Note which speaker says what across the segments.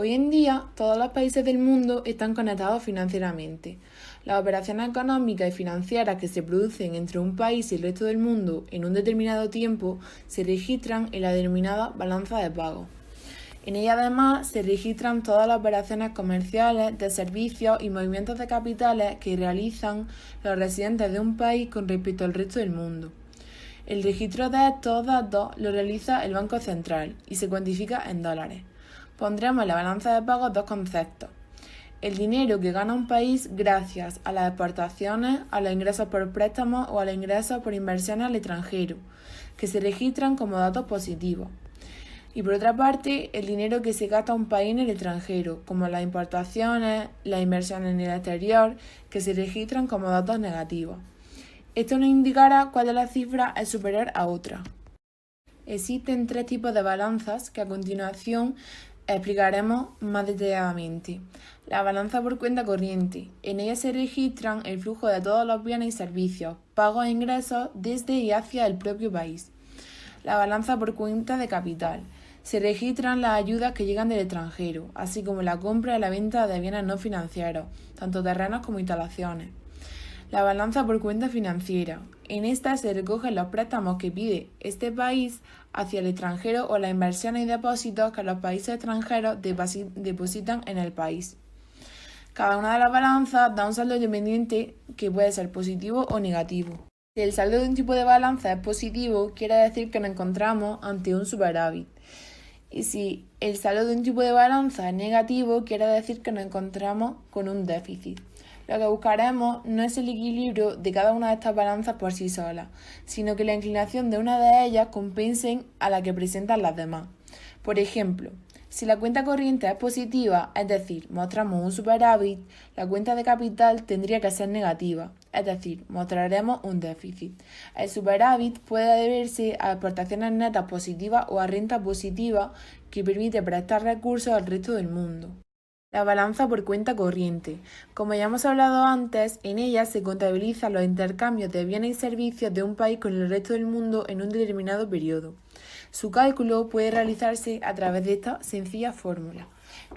Speaker 1: Hoy en día, todos los países del mundo están conectados financieramente. Las operaciones económicas y financieras que se producen entre un país y el resto del mundo en un determinado tiempo se registran en la denominada balanza de pagos. En ella además se registran todas las operaciones comerciales, de servicios y movimientos de capitales que realizan los residentes de un país con respecto al resto del mundo. El registro de estos datos lo realiza el Banco Central y se cuantifica en dólares. Pondremos en la balanza de pagos dos conceptos: el dinero que gana un país gracias a las exportaciones, a los ingresos por préstamos o a los ingresos por inversiones al extranjero, que se registran como datos positivos. Y por otra parte, el dinero que se gasta un país en el extranjero, como las importaciones, las inversiones en el exterior, que se registran como datos negativos. Esto nos indicará cuál de las cifras es superior a otra. Existen tres tipos de balanzas que a continuación explicaremos más detalladamente. La balanza por cuenta corriente. En ella se registran el flujo de todos los bienes y servicios, pagos e ingresos desde y hacia el propio país. La balanza por cuenta de capital. Se registran las ayudas que llegan del extranjero, así como la compra y la venta de bienes no financieros, tanto terrenos como instalaciones. La balanza por cuenta financiera. En esta se recogen los préstamos que pide este país hacia el extranjero o las inversiones y depósitos que los países extranjeros depositan en el país. Cada una de las balanzas da un saldo independiente que puede ser positivo o negativo. Si el saldo de un tipo de balanza es positivo, quiere decir que nos encontramos ante un superávit. Y si el saldo de un tipo de balanza es negativo, quiere decir que nos encontramos con un déficit. Lo que buscaremos no es el equilibrio de cada una de estas balanzas por sí solas, sino que la inclinación de una de ellas compensen a la que presentan las demás. Por ejemplo, si la cuenta corriente es positiva, es decir, mostramos un superávit, la cuenta de capital tendría que ser negativa, es decir, mostraremos un déficit. El superávit puede deberse a exportaciones netas positivas o a renta positiva que permite prestar recursos al resto del mundo. La balanza por cuenta corriente. Como ya hemos hablado antes, en ella se contabilizan los intercambios de bienes y servicios de un país con el resto del mundo en un determinado periodo. Su cálculo puede realizarse a través de esta sencilla fórmula.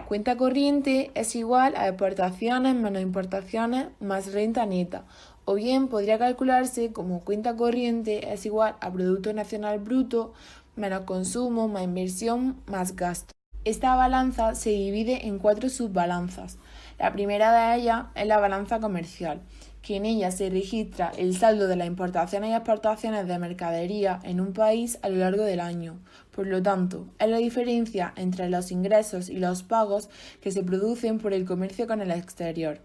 Speaker 1: Cuenta corriente es igual a exportaciones menos importaciones más renta neta, o bien podría calcularse como cuenta corriente es igual a Producto Nacional Bruto menos consumo más inversión más gasto. Esta balanza se divide en 4 subbalanzas. La primera de ellas es la balanza comercial, que en ella se registra el saldo de las importaciones y exportaciones de mercadería en un país a lo largo del año. Por lo tanto, es la diferencia entre los ingresos y los pagos que se producen por el comercio con el exterior.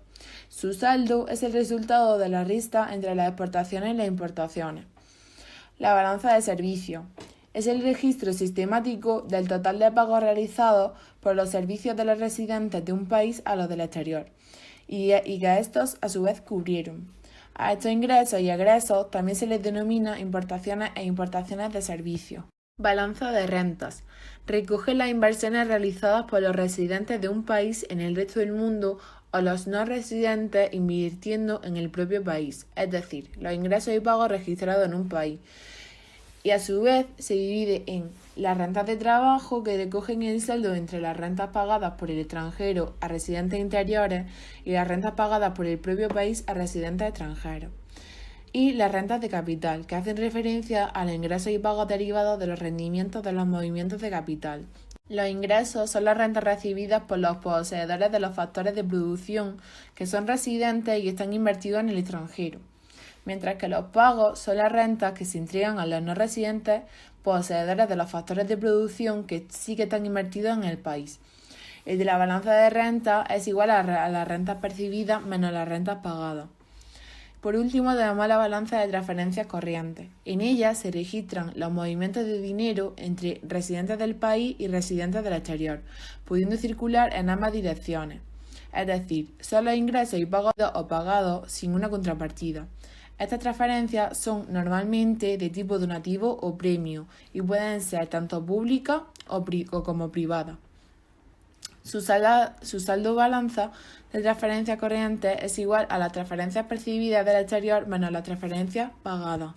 Speaker 1: Su saldo es el resultado de la resta entre las exportaciones y las importaciones. La balanza de servicio es el registro sistemático del total de pagos realizados por los servicios de los residentes de un país a los del exterior y que estos a su vez cubrieron. A estos ingresos y egresos también se les denomina importaciones e importaciones de servicios. Balanza de rentas. Recoge las inversiones realizadas por los residentes de un país en el resto del mundo o los no residentes invirtiendo en el propio país, es decir, los ingresos y pagos registrados en un país. Y a su vez se divide en las rentas de trabajo, que recogen el saldo entre las rentas pagadas por el extranjero a residentes interiores y las rentas pagadas por el propio país a residentes extranjeros. Y las rentas de capital, que hacen referencia a los ingresos y pagos derivados de los rendimientos de los movimientos de capital. Los ingresos son las rentas recibidas por los poseedores de los factores de producción que son residentes y están invertidos en el extranjero, mientras que los pagos son las rentas que se entregan a los no residentes poseedores de los factores de producción que sí que están invertidos en el país. El de la balanza de rentas es igual a las rentas percibidas menos las rentas pagadas. Por último, tenemos la balanza de transferencias corrientes. En ella se registran los movimientos de dinero entre residentes del país y residentes del exterior, pudiendo circular en ambas direcciones. Es decir, son los ingresos y pagos o pagados sin una contrapartida. Estas transferencias son normalmente de tipo donativo o premio y pueden ser tanto públicas o como privadas. Su saldo balanza de transferencias corrientes es igual a las transferencias percibidas del exterior menos las transferencias pagadas.